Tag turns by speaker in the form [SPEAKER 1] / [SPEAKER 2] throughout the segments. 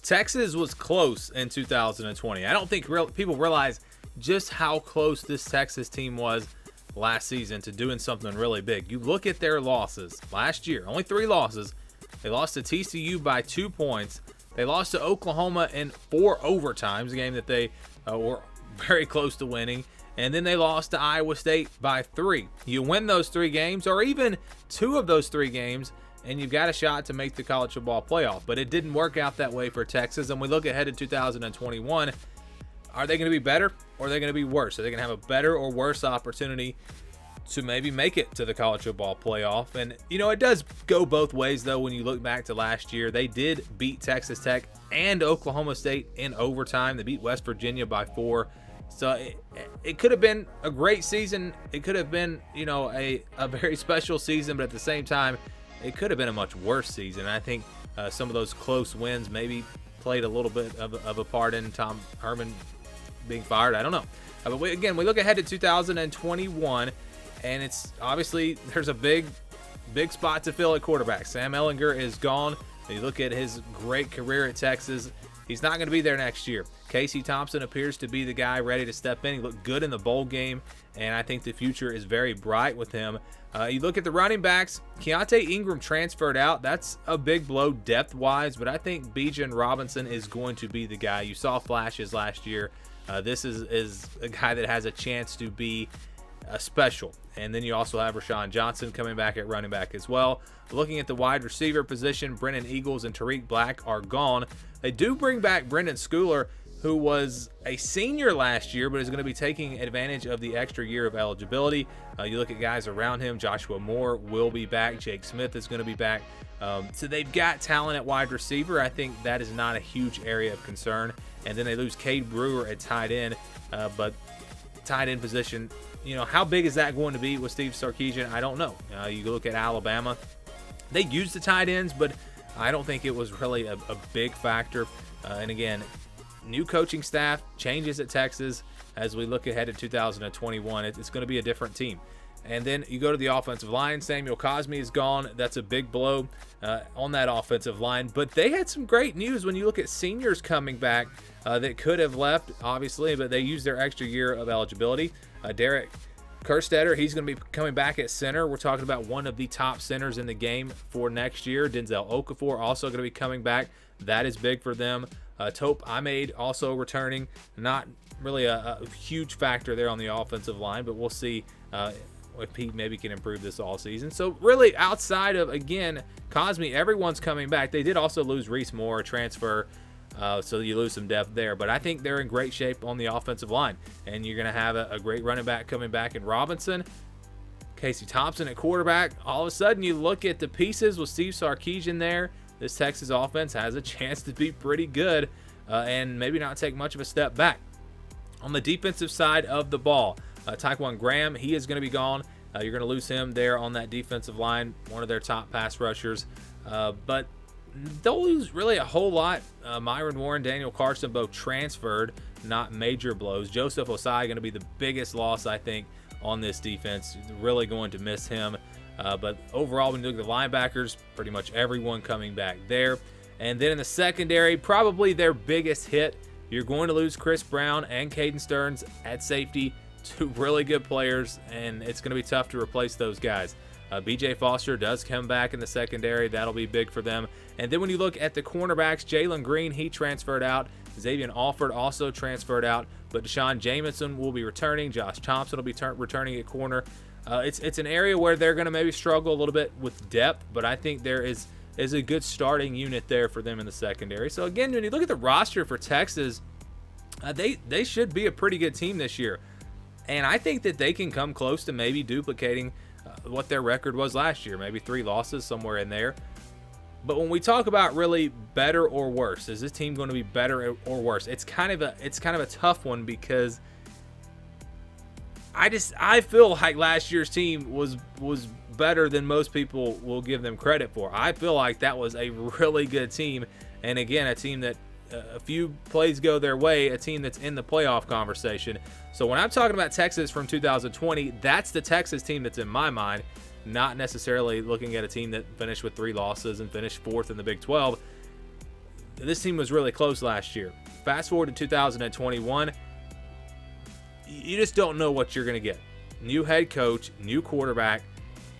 [SPEAKER 1] Texas was close in 2020. I don't think people realize just how close this Texas team was last season to doing something really big. You look at their losses last year, only 3 losses. They lost to TCU by 2 points. They lost to Oklahoma in 4 overtimes, a game that they were very close to winning. And then they lost to Iowa State by 3. You win those 3 games, or even 2 of those 3 games, and you've got a shot to make the college football playoff. But it didn't work out that way for Texas. And we look ahead to 2021. Are they going to be better, or are they going to be worse? Are they going to have a better or worse opportunity to maybe make it to the college football playoff? And, it does go both ways, though, when you look back to last year. They did beat Texas Tech and Oklahoma State in overtime. They beat West Virginia by 4. So it could have been a great season. It could have been, a very special season, but at the same time, it could have been a much worse season. I think some of those close wins maybe played a little bit of a part in Tom Herman being fired. I don't know. But we look ahead to 2021, and it's obviously there's a big spot to fill at quarterback. Sam Ehlinger is gone. You look at his great career at Texas. He's not going to be there next year. Casey Thompson appears to be the guy ready to step in. He looked good in the bowl game, and I think the future is very bright with him. You look at the running backs. Keontae Ingram transferred out. That's a big blow depth-wise, but I think Bijan Robinson is going to be the guy. You saw flashes last year. This is a guy that has a chance to be special. And then you also have Rashawn Johnson coming back at running back as well. Looking at the wide receiver position, Brennan Eagles and Tariq Black are gone. They do bring back Brendan Schooler, who was a senior last year, but is going to be taking advantage of the extra year of eligibility. You look at guys around him. Joshua Moore will be back. Jake Smith is going to be back. So they've got talent at wide receiver. I think that is not a huge area of concern. And then they lose Cade Brewer at tight end. But tight end position, how big is that going to be with Steve Sarkisian? I don't know. You look at Alabama. They used the tight ends, but I don't think it was really a big factor. And again, new coaching staff, changes at Texas. As we look ahead to 2021, it's going to be a different team. And then you go to the offensive line. Samuel Cosme is gone. That's a big blow on that offensive line. But they had some great news when you look at seniors coming back that could have left, obviously, but they used their extra year of eligibility. Derek Kerstetter, he's going to be coming back at center. We're talking about one of the top centers in the game for next year. Denzel Okafor also going to be coming back. That is big for them. Tope Ahmed also returning. Not really a huge factor there on the offensive line, but we'll see if he maybe can improve this all season. So really, outside of, again, Cosme, everyone's coming back. They did also lose Reese Moore, a transfer, so you lose some depth there. But I think they're in great shape on the offensive line. And you're going to have a great running back coming back in Robinson. Casey Thompson at quarterback. All of a sudden, you look at the pieces with Steve Sarkisian there. This Texas offense has a chance to be pretty good and maybe not take much of a step back. On the defensive side of the ball, Tyquan Graham, he is going to be gone. You're going to lose him there on that defensive line, one of their top pass rushers. But don't lose really a whole lot. Myron Warren, Daniel Carson both transferred, not major blows. Joseph Osai going to be the biggest loss, I think, on this defense. Really going to miss him. But overall, when you look at the linebackers, pretty much everyone coming back there. And then in the secondary, probably their biggest hit, you're going to lose Chris Brown and Caden Stearns at safety, 2 really good players, and it's going to be tough to replace those guys. B.J. Foster does come back in the secondary. That'll be big for them. And then when you look at the cornerbacks, Jalen Green, he transferred out. Xavier Alford also transferred out. But Deshaun Jamison will be returning. Josh Thompson will be returning at corner. It's an area where they're going to maybe struggle a little bit with depth, but I think there is a good starting unit there for them in the secondary. So again, when you look at the roster for Texas, they should be a pretty good team this year. And I think that they can come close to maybe duplicating what their record was last year, maybe 3 losses, somewhere in there. But when we talk about really better or worse, is this team going to be better or worse? It's kind of a tough one, because I feel like last year's team was better than most people will give them credit for. I feel like that was a really good team, and again, a team that a few plays go their way, a team that's in the playoff conversation. So when I'm talking about Texas from 2020, that's the Texas team that's in my mind, not necessarily looking at a team that finished with 3 losses and finished 4th in the Big 12. this team was really close last year. Fast forward to 2021, you just don't know what you're going to get. New head coach, new quarterback.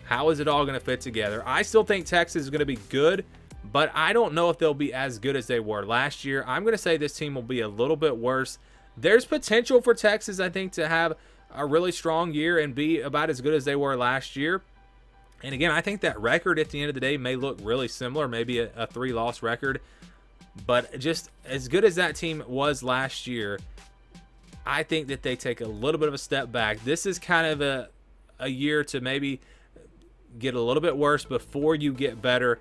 [SPEAKER 1] How is it all going to fit together? I still think Texas is going to be good, but I don't know if they'll be as good as they were last year. I'm going to say this team will be a little bit worse. There's potential for Texas, I think, to have a really strong year and be about as good as they were last year. And again, I think that record at the end of the day may look really similar, maybe a 3-loss record. But just as good as that team was last year, I think that they take a little bit of a step back. This is kind of a year to maybe get a little bit worse before you get better.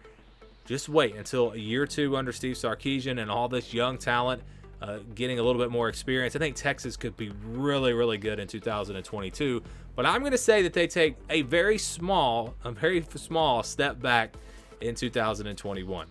[SPEAKER 1] Just wait until a year or two under Steve Sarkisian and all this young talent getting a little bit more experience. I think Texas could be really, really good in 2022. But I'm going to say that they take a very small step back in 2021.